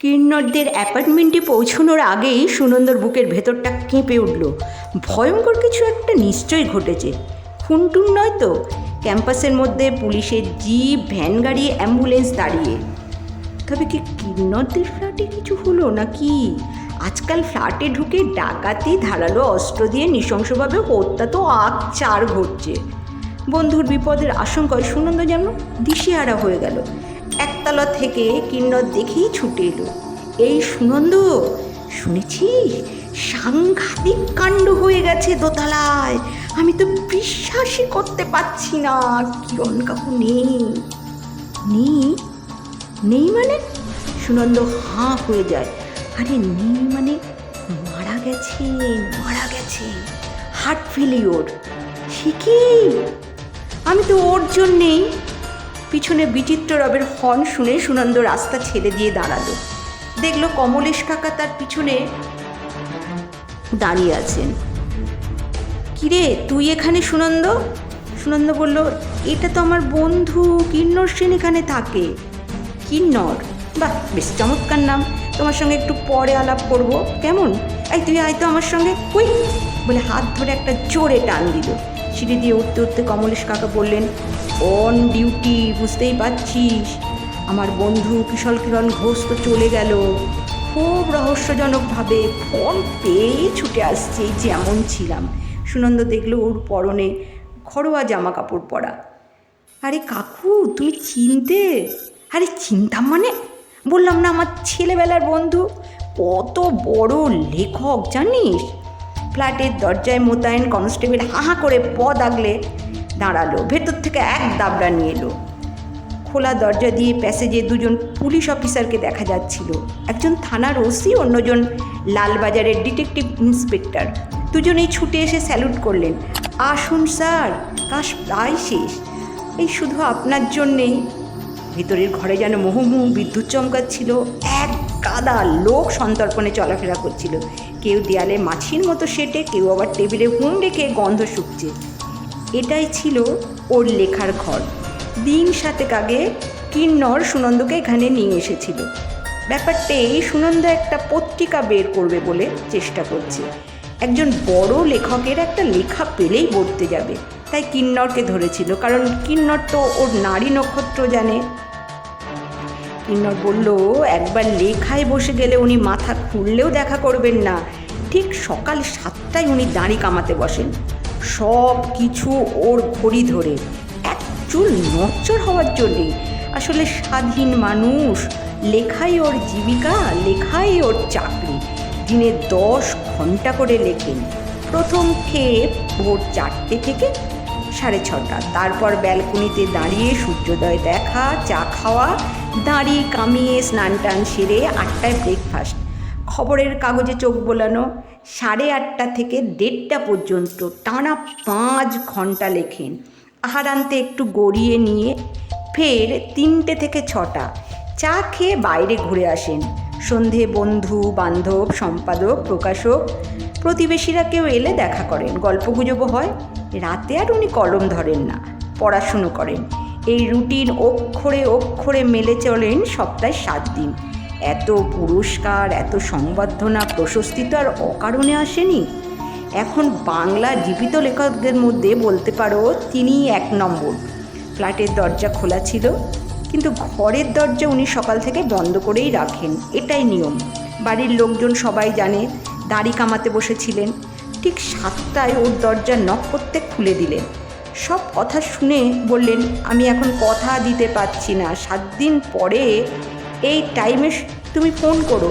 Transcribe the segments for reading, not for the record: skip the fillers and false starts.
কিন্নরদের অ্যাপার্টমেন্টে পৌঁছানোর আগেই সুনন্দর বুকের ভেতরটা কেঁপে উঠল। ভয়ঙ্কর কিছু একটা নিশ্চয়ই ঘটেছে। খুনটুন নয় তো? ক্যাম্পাসের মধ্যে পুলিশের জিপ, ভ্যান গাড়ি, অ্যাম্বুলেন্স দাঁড়িয়ে। তবে কি কিন্নরদের ফ্ল্যাটে কিছু হলো নাকি? আজকাল ফ্ল্যাটে ঢুকে ডাকাতি, ধারালো অস্ত্র দিয়ে নৃশংসভাবে হত্যা তো আকচার ঘটছে। বন্ধুর বিপদের আশঙ্কায় সুনন্দ যেন দিশেহারা হয়ে গেল। একতলা থেকে কিন্নর দেখেই ছুটে এলো। এই সুনন্দ, শুনেছিস সাংঘাতিক কাণ্ড হয়ে গেছে দোতলায়। আমি তো বিশ্বাসই করতে পারছি না। কিরণ কাকু নেই। নেই নেই মানে? সুনন্দ হাঁ হয়ে যায়। আরে নেই মানে মারা গেছে, মারা গেছে, হার্ট ফেলিওর। সে কি? আমি তো ওর জন্যেই। পিছনে বিচিত্র রবের হর্ন শুনে সুনন্দ রাস্তা ছেড়ে দিয়ে দাঁড়ালো। দেখলো কমলেশ কাকা তার পিছনে দাঁড়িয়ে আছেন। কিরে তুই এখানে সুনন্দ? সুনন্দ বলল, এটা তো আমার বন্ধু কিন্নর সেন এখানে থাকে। কিন্নর? বাহ, বেশ চমৎকার নাম। তোমার সঙ্গে একটু পরে আলাপ করব, কেমন? এই তুই আয় তো আমার সঙ্গে। কই বলে হাত ধরে একটা জোরে টান দিল। সিঁড়ি দিয়ে উঠতে উঠতে কমলেশ কাকা বললেন, অন ডিউটি, বুঝতেই পারছিস। আমার বন্ধু কিশোর কিরণ ঘোষ তো চলে গেল। খুব রহস্যজনকভাবে ফোন পেয়ে ছুটে আসছে যেমন ছিলাম। সুনন্দ দেখলো ওর পরনে ঘরোয়া জামা কাপড় পরা। আরে কাকু, তুমি চিনতে? আরে চিনতাম মানে? বললাম না আমার ছেলেবেলার বন্ধু। কত বড় লেখক জানিস? ফ্ল্যাটের দরজায় মোতায়েন কনস্টেবল হাঁ করে পদ আগলে দাঁড়ালো। ভেতর থেকে এক দাবড়া নিয়ে এলো। খোলা দরজা দিয়ে প্যাসেজে দুজন পুলিশ অফিসারকে দেখা যাচ্ছিল। একজন থানার ওসি, অন্যজন লালবাজারের ডিটেকটিভ ইন্সপেক্টর। দুজনেই ছুটে এসে স্যালুট করলেন। আসুন স্যার, কাজ প্রায় শেষ। এই শুধু আপনার জন্যেই। ভিতরের ঘরে যেন মুহুর্মুহু বিদ্যুৎ চমকাচ্ছিল। এক গাদা লোক সন্তর্পণে চলাফেরা করছিল। কেউ দেয়ালে মাছির মতো সেটে, কেউ আবার টেবিলে হুম রেখে গন্ধ শুকছে। এটাই ছিল ওর লেখার ঘর। দিন 7 আগে কিন্নর সুনন্দকে এখানে নিয়ে এসেছিল। ব্যাপারটাই সুনন্দ একটা পত্রিকা বের করবে বলে চেষ্টা করছে। একজন বড় লেখকের একটা লেখা পেলেই পড়তে যাবে, তাই কিন্নরকে ধরেছিল। কারণ কিন্নর তো ওর নারী নক্ষত্র জানে। কিন্নর বলল, একবার লেখায় বসে গেলে উনি মাথা খুললেও দেখা করবেন না। ঠিক সকাল 7টায় উনি দাঁড়ি কামাতে বসেন, সব কিছু ওর ঘড়ি ধরে, এক চুল নচ্চর হওয়ার জন্যে। আসলে স্বাধীন মানুষ। লেখাই ওর জীবিকা, লেখাই ওর চাকরি। দিনে 10 ঘন্টা করে লেখেন। প্রথম খেপ ভোর 4টে থেকে 6:30। তারপর ব্যালকনিতে দাঁড়িয়ে সূর্যোদয় দেখা, চা খাওয়া, দাঁড়িয়ে কামিয়ে স্নান টান সেরে 8টায় ব্রেকফাস্ট, খবরের কাগজে চোখ বোলানো। 8:30 থেকে 1:30 পর্যন্ত টানা 5 ঘন্টা লেখেন। আহারান্তে একটু গড়িয়ে নিয়ে ফের 3টে থেকে 6টা চা খেয়ে বাইরে ঘুরে আসেন। সন্ধে বন্ধু বান্ধব, সম্পাদক, প্রকাশক, প্রতিবেশীরা কেউ এলে দেখা করেন, গল্পগুজবও হয়। রাতে আর উনি কলম ধরেন না, পড়াশুনো করেন। এই রুটিন অক্ষরে অক্ষরে মেলে চলেন সপ্তাহে 7 দিন। এত পুরস্কার, এত সংবর্ধনা, প্রশস্তি তো আর অকারণে আসেনি। এখন বাংলা জীবিত লেখকদের মধ্যে বলতে পারো তিনিই 1 নম্বর। ফ্ল্যাটের দরজা খোলা ছিল, কিন্তু ঘরের দরজা উনি সকাল থেকে বন্ধ করেই রাখেন। এটাই নিয়ম। বাড়ির লোকজন সবাই জানে। দাড়ি কামাতে বসেছিলেন। ঠিক 7টায় ওর দরজা নক করতে খুলে দিলেন। সব কথা শুনে বললেন, আমি এখন কথা দিতে পারছি না। 7 দিন পরে এই টাইমে তুমি ফোন করো,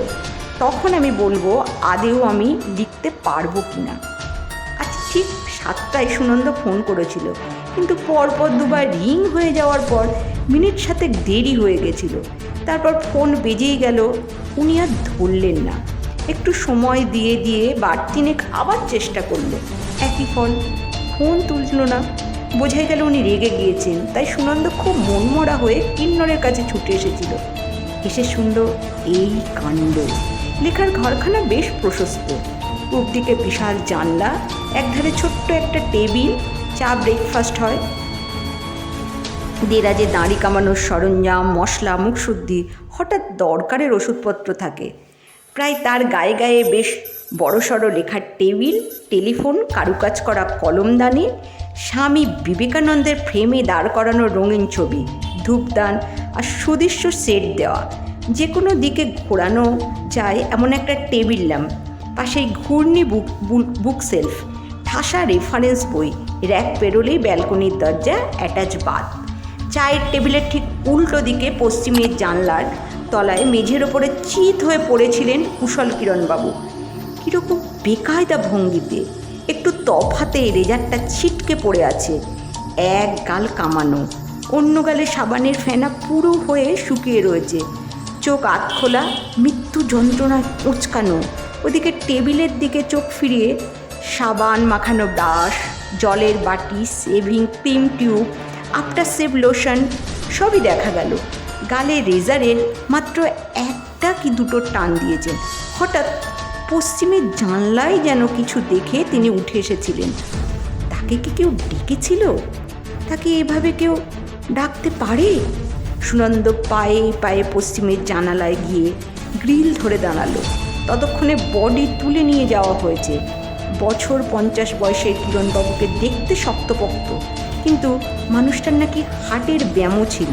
তখন আমি বলবো আদেও আমি লিখতে পারবো কি না। আচ্ছা, ঠিক 7টায় সুনন্দ ফোন করেছিল, কিন্তু পরপর 2বার রিং হয়ে যাওয়ার পর মিনিট 7 দেরি হয়ে গেছিল। তারপর ফোন বেজেই গেল, উনি আর ধরলেন না। একটু সময় দিয়ে দিয়ে 2-3 আবার চেষ্টা করলো, একই ফল। ফোন তুলছিল না। বোঝাই গেল উনি রেগে গিয়েছেন। তাই সুনন্দ খুব মনমরা হয়ে কিন্নরের কাছে ছুটে এসেছিল। এসে শুনল এই কাণ্ড। লেখার ঘরখানা বেশ প্রশস্ত। পূব দিকে বিশাল জানলা, একধারে ছোট্ট একটা টেবিল, চা ব্রেকফাস্ট হয়। দেরাজে দাঁড়ি কামানোর সরঞ্জাম, মশলা, মুখশুদ্ধি, হঠাৎ দরকারের ওষুধপত্র থাকে। প্রায় তার গায়ে গায়ে বেশ বড়সড় লেখার টেবিল, টেলিফোন, কারুকাজ করা কলমদানি, স্বামী বিবেকানন্দের ফ্রেমে দাঁড় করানো রঙিন ছবি, ধূপদান আর সুদৃশ্য সেট দেওয়া, যে কোনো দিকে ঘোরানো যায় এমন একটা টেবিল ল্যাম্প, পাশেই ঘূর্ণি বুক সেলফ, ঠাসা রেফারেন্স বই, র্যাক পেরোলেই ব্যালকনির দরজা অ্যাটাচ বাথ। চায়ের টেবিলের ঠিক উল্টো দিকে পশ্চিমের জানলার তলায় মেঝের ওপরে চিত হয়ে পড়েছিলেন কুশল কিরণবাবু, কীরকম বেকায়দা ভঙ্গিতে, একটু তফাতে রেজারটা ছিটকে পড়ে আছে, এক গাল কামানো, অন্য গালে সাবানের ফেনা পুরো হয়ে শুকিয়ে রয়েছে, চোখ আধখোলা, মৃত্যু যন্ত্রণায় কোঁচকানো। ওদিকে টেবিলের দিকে চোখ ফিরিয়ে সাবান মাখানো ব্রাশ, জলের বাটি, saving cream tube, after save lotion সবই দেখা গেল। গালে রেজারের মাত্র একটা কি দুটো টান দিয়েছেন। হঠাৎ পশ্চিমের জানলায় যেন কিছু দেখে তিনি উঠে এসেছিলেন। তাকে কি কেউ ডেকেছিল? তাকে এভাবে কেউ ডাকতে পারে? সুনন্দ পায়ে পায়ে পশ্চিমের জানালায় গিয়ে গ্রিল ধরে দাঁড়ালো। ততক্ষণে বডি তুলে নিয়ে যাওয়া হয়েছে। বছর 50 বয়সের কিরণবাবুকে দেখতে শক্তপোক্ত, কিন্তু মানুষটার নাকি হার্টের ব্যায়ামও ছিল।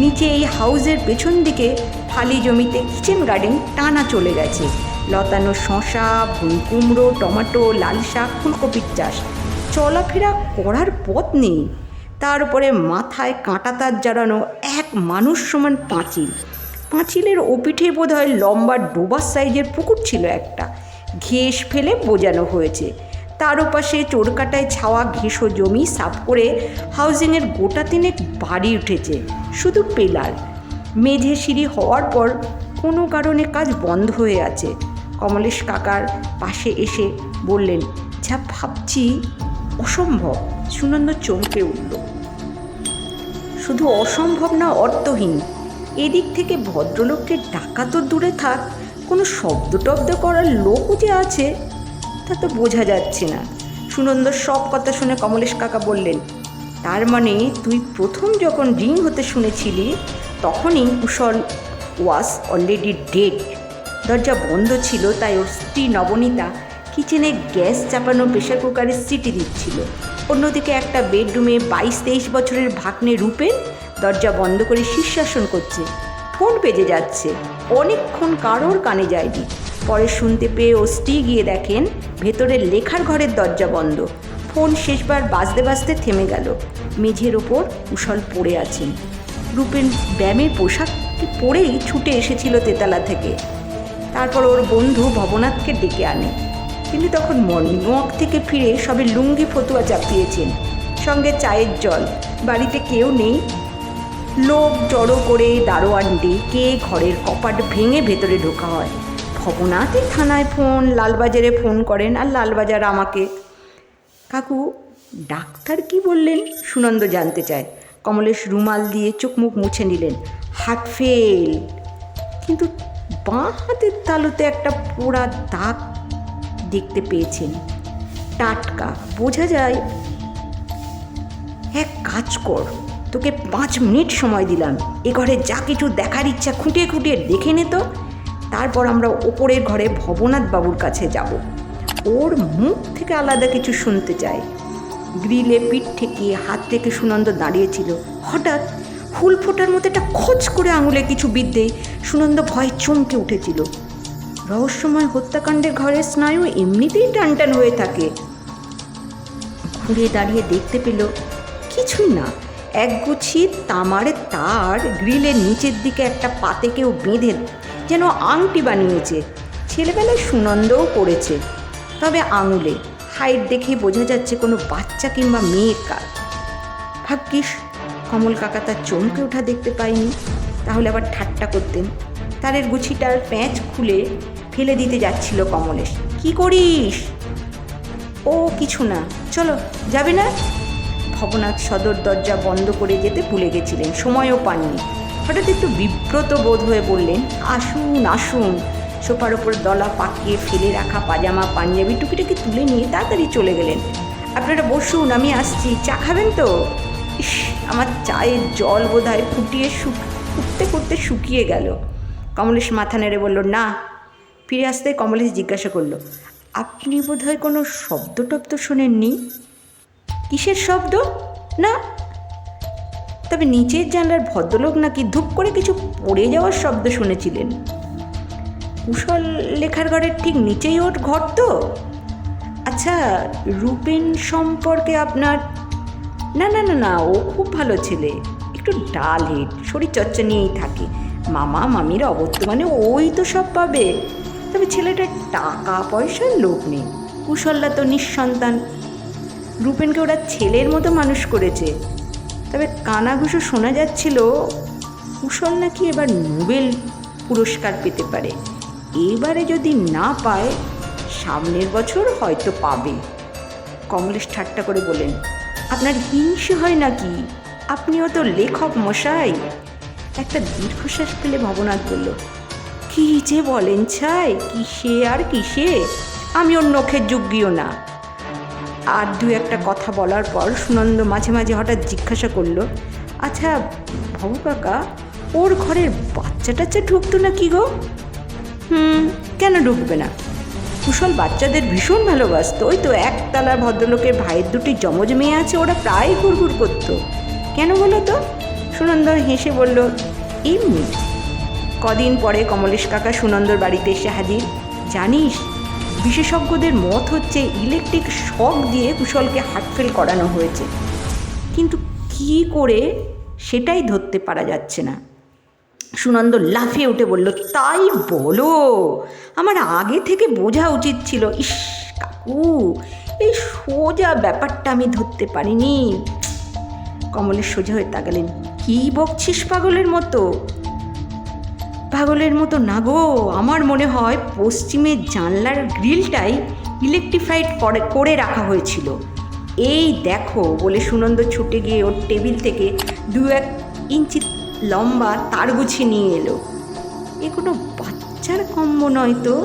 নিচে এই হাউসের পেছন দিকে খালি জমিতে কিচেন গার্ডেন টানা চলে গেছে, লতানো শশা, ভুল কুমড়ো, টমেটো, লাল শাক, ফুলকপির চাষ। চলাফেরা করার পথ নেই, তার উপরে মাথায় কাঁটাতার জড়ানো এক মানুষ সমান পাঁচিল। পাঁচিলের ওপিঠে বোধ হয় লম্বা ডোবার সাইজের পুকুর ছিল একটা, ঘেঁস ফেলে বোজানো হয়েছে। তার ওপাশে চোরকাটায় ছাওয়া ঘেঁষো জমি সাফ করে হাউজিংয়ের গোটা তিনেক বাড়ি উঠেছে, শুধু পেলার। মেঝে সিঁড়ি হওয়ার পর কোনো কারণে কাজ বন্ধ হয়ে আছে। কমলেশ কাকার পাশে এসে বললেন, যা ভাবছি অসম্ভব। সুনন্দ চমকে উঠল। শুধু অসম্ভব না, অর্থহীন। এদিক থেকে ভদ্রলোককে ডাকা তো দূরে থাক, কোনো শব্দ টব্দ করার লোকও যে আছে তা তো বোঝা যাচ্ছে না। সুনন্দর সব কথা শুনে কমলেশ কাকা বললেন, তার মানে তুই প্রথম যখন রিং হতে শুনেছিলি তখনই কুশল ওয়াজ অলরেডি ডেড। দরজা বন্ধ ছিল, তাই ওর স্ত্রী নবনীতা কিচেনে গ্যাস চাপানো প্রেশার কুকারে সিটি দিচ্ছিল। অন্যদিকে একটা বেডরুমে 22-23 বছরের ভাগ্নে রূপেন দরজা বন্ধ করে শীর্ষাসন করছে। ফোন বেজে যাচ্ছে, অনেকক্ষণ কারোর কানে যায়নি। পরে শুনতে পেয়ে ও স্ত্রী গিয়ে দেখেন ভেতরের লেখার ঘরের দরজা বন্ধ। ফোন শেষবার বাজতে বাজতে থেমে গেল। মেঝের ওপর কুশল পড়ে আছেন। রূপেন ব্যায়ামের পোশাক পরেই ছুটে এসেছিল তেতলা থেকে। তারপর ওর বন্ধু ভবনাথকে ডেকে আনে। তিনি তখন মর্নিং ওয়াক থেকে ফিরে সবে লুঙ্গি ফতুয়া চাপিয়েছেন, সঙ্গে চায়ের জল। বাড়িতে কেউ নেই। লোক জড়ো করে দারোয়ান ডেকে ঘরের কপাট ভেঙে ভেতরে ঢোকা হয়। ভবনাথই থানায় ফোন, লালবাজারে ফোন করেন, আর লালবাজার আমাকে। কাকু, ডাক্তার কি বললেন? সুনন্দ জানতে চায়। কমলেশ রুমাল দিয়ে চোখ মুখ মুছে নিলেন। Heart fail. কিন্তু বাঁ হাতের তালুতে একটা পোড়া দাগ দেখতে পেয়েছেন, টাটকা, বোঝা যায়। এক কাজ কর, তোকে 5 মিনিট সময় দিলাম। এ ঘরে যা কিছু দেখার ইচ্ছা খুঁটিয়ে খুঁটিয়ে দেখে নে তো। তারপর আমরা ওপরের ঘরে ভবনাথ বাবুর কাছে যাব। ওর মুখ থেকে আলাদা কিছু শুনতে চাই। গ্রিলে পিঠ ঠেকিয়ে হাত থেকে সুনন্দ দাঁড়িয়েছিল। হঠাৎ ফুল ফোটার মতো একটা খচ করে আঙুলে কিছু বিদ্ধেই সুনন্দ ভয়ে চমকে উঠেছিল। রহস্যময় হত্যাকাণ্ডের ঘরের স্নায়ু এমনিতেই টানটান হয়ে থাকে। ঘুরে দাঁড়িয়ে দেখতে পেল কিছুই না, একগুচ্ছি তামারের তার গ্রিলের নিচের দিকে একটা পাতে কেউ বেঁধে যেন আংটি বানিয়েছে। ছেলেবেলায় সুনন্দও করেছে, তবে আঙুলে। হাইট দেখে বোঝা যাচ্ছে কোনো বাচ্চা কিংবা মেয়ের কাজ। ভাগ্যিস কমল কাকা তার চমকে ওঠা দেখতে পায়নি, তাহলে আবার ঠাট্টা করতেন। তারের গুছিটার প্যাঁচ খুলে ফেলে দিতে যাচ্ছিল কমলেশ। কি করিস? ও কিছু না, চলো। যাবে না? ভবনাথ সদর দরজা বন্ধ করে যেতে ভুলে গেছিলেন, সময়ও পাননি। হঠাৎ একটু বিব্রত বোধ হয়ে বললেন, আসুন আসুন। সোফার ওপর দলা পাকিয়ে ফেলে রাখা পাজামা পাঞ্জাবি টুকিটাকি তুলে নিয়ে তাড়াতাড়ি চলে গেলেন। আপনারা বসুন, আমি আসছি। চা খাবেন তো? ইস, আমার চায়ের জল বোধহয় ফুটিয়ে করতে করতে শুকিয়ে গেল। কমলেশ মাথা নেড়ে বলল না। ফিরে আসতে কমলেশ জিজ্ঞাসা করলো, আপনি বোধহয় কোনো শব্দ টব্দ শোনেননি? কিসের শব্দ? না, তবে নিচের জানলার ভদ্রলোক নাকি ধূপ করে কিছু পড়ে যাওয়ার শব্দ শুনেছিলেন। কুশল লেখার ঘরের ঠিক নিচেই ওর ঘর তো। আচ্ছা, রূপেন সম্পর্কে আপনার? না না না না, ও খুব ভালো ছেলে, একটু ডাল হেড, শরীরচর্চা নিয়েই থাকে। মামা মামির অবর্তমানে ওই তো সব পাবে। তবে ছেলেটার টাকা পয়সার লোভ নেই। কুশলরা তো নিঃসন্তান। রূপেনকে ওরা ছেলের মতো মানুষ করেছে। তবে কানাঘুষো শোনা যাচ্ছিল কুশল নাকি এবার নোবেল পুরস্কার পেতে পারে। এবারে যদি না পায়, সামনের বছর হয়তো পাবে। কমলেশ ঠাট্টা করে বলেন, আপনার হিংসে হয় নাকি? আপনিও তো লেখক মশাই। একটা দীর্ঘশ্বাস ফেলে ভবনাথ বলল, কী যে বলেন ছাই, কিসে আর কিসে, আমি ওর নখের যোগ্যও না। আর দু একটা কথা বলার পর সুনন্দ মাঝে মাঝে হঠাৎ জিজ্ঞাসা করলো, আচ্ছা ভবু কাকা, ওর ঘরের বাচ্চা টাচ্চা ঢুকতো না কি গো? কেন ঢুকবে না? কুশল বাচ্চাদের ভীষণ ভালোবাসতো। ওই তো একতলার ভদ্রলোকের ভাইয়ের দুটি যমজ মেয়ে আছে, ওরা প্রায় ঘুরঘুর করতো। কেন বলো তো? সুনন্দ হেসে বলল, এমনি। কদিন পরে কমলেশ কাকা সুনন্দর বাড়িতে এসে হাজির। জানিস, বিশেষজ্ঞদের মত হচ্ছে ইলেকট্রিক শক দিয়ে কুশলকে হার্টফেল করানো হয়েছে, কিন্তু কী করে সেটাই ধরতে পারা যাচ্ছে না। সুনন্দ লাফিয়ে উঠে বলল, তাই বলো? আমার আগে থেকে বোঝা উচিত ছিল। ইস কাকু, এই সোজা ব্যাপারটা আমি ধরতে পারিনি। কমলের সোজা হয়ে তাকালেন, কি বকছিস পাগলের মতো? পাগলের মতো না গো, আমার মনে হয় পশ্চিমের জানলার গ্রিলটাই ইলেকট্রিফাইড করে রাখা হয়েছিল। এই দেখো বলে সুনন্দ ছুটে গিয়ে ওর টেবিল থেকে 2-1 ইঞ্চি লম্বা তার গুছিয়ে নিয়ে এলো। এ কোনো বাচ্চার কম্ব নয় তো।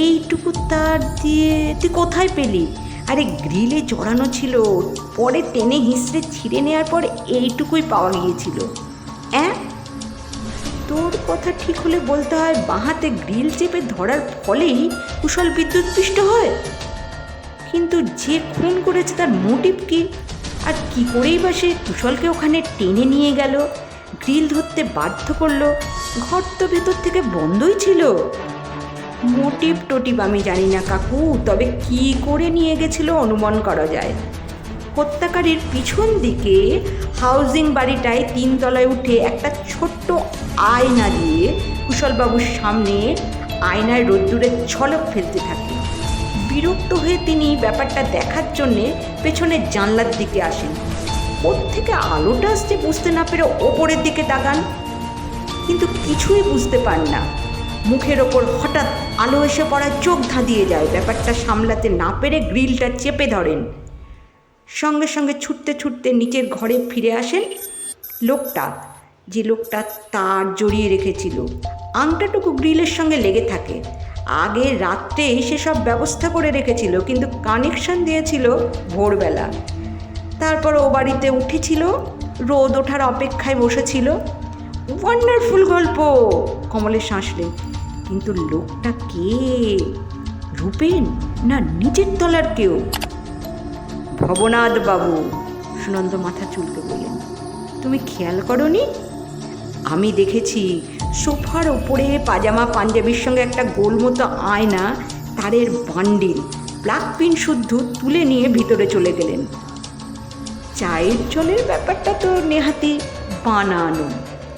এইটুকু তার দিয়ে তুই কোথায় পেলি? আরে গ্রিলে জড়ানো ছিল, পরে টেনে হিঁচড়ে ছিঁড়ে নেওয়ার পর এইটুকুই পাওয়া গিয়েছিল। তোর কথা ঠিক হলে বলতে হয় বাঁ হাতে গ্রিল চেপে ধরার ফলেই কুশল বিদ্যুৎপৃষ্ট হয়। কিন্তু যে খুন করেছে তার মোটিভ কি? আর কি করেই বা সে কুশলকে ওখানে টেনে নিয়ে গেল, গ্রিল ধরতে বাধ্য করলো? ঘর তো ভেতর থেকে বন্ধই ছিল। মোটিভ টোটিভ আমি জানি না কাকু, তবে কি করে নিয়ে গেছিল অনুমান করা যায়। হত্যাকারীর পিছন দিকে হাউজিং বাড়িটায় 3 তলায় উঠে একটা ছোট্ট আয়না দিয়ে কুশলবাবুর সামনে আয়নায় রোদ্দুরের ঝলক ফেলতে থাকে। বিরক্ত হয়ে তিনি ব্যাপারটা দেখার জন্যে পেছনের জানলার দিকে আসেন। ওর থেকে আলোটা আসছে বুঝতে না পেরে ওপরের দিকে তাকান, কিন্তু কিছুই বুঝতে পান না। মুখের ওপর হঠাৎ আলো এসে পড়ায় চোখ ধাঁধিয়ে যায়। ব্যাপারটা সামলাতে না পেরে গ্রিলটা চেপে ধরেন। সঙ্গে সঙ্গে ছুটতে ছুটতে নিচের ঘরে ফিরে আসেন লোকটা, যে লোকটা তার জড়িয়ে রেখেছিল। আংটাটুকু গ্রিলের সঙ্গে লেগে থাকে। আগে রাত্রে সেসব ব্যবস্থা করে রেখেছিল, কিন্তু কানেকশন দিয়েছিল ভোরবেলা। তারপর ও বাড়িতে উঠেছিল, রোদ ওঠার অপেক্ষায় বসেছিল। ওয়ান্ডারফুল গল্প, কমলেশ হাসলেন। কিন্তু লোকটা কে? রূপেন না নিচের তলার কেউ? ভবনাথ বাবু, সুনন্দ মাথা চুলকে বললেন। তুমি খেয়াল করনি? আমি দেখেছি সোফার ওপরে পাজামা পাঞ্জাবির সঙ্গে একটা গোল মতো আয়না, তারের বান্ডিল, প্লাগ পিন শুদ্ধ তুলে নিয়ে ভিতরে চলে গেলেন। চায়ের জলের ব্যাপারটা তো নেহাতি বানানো।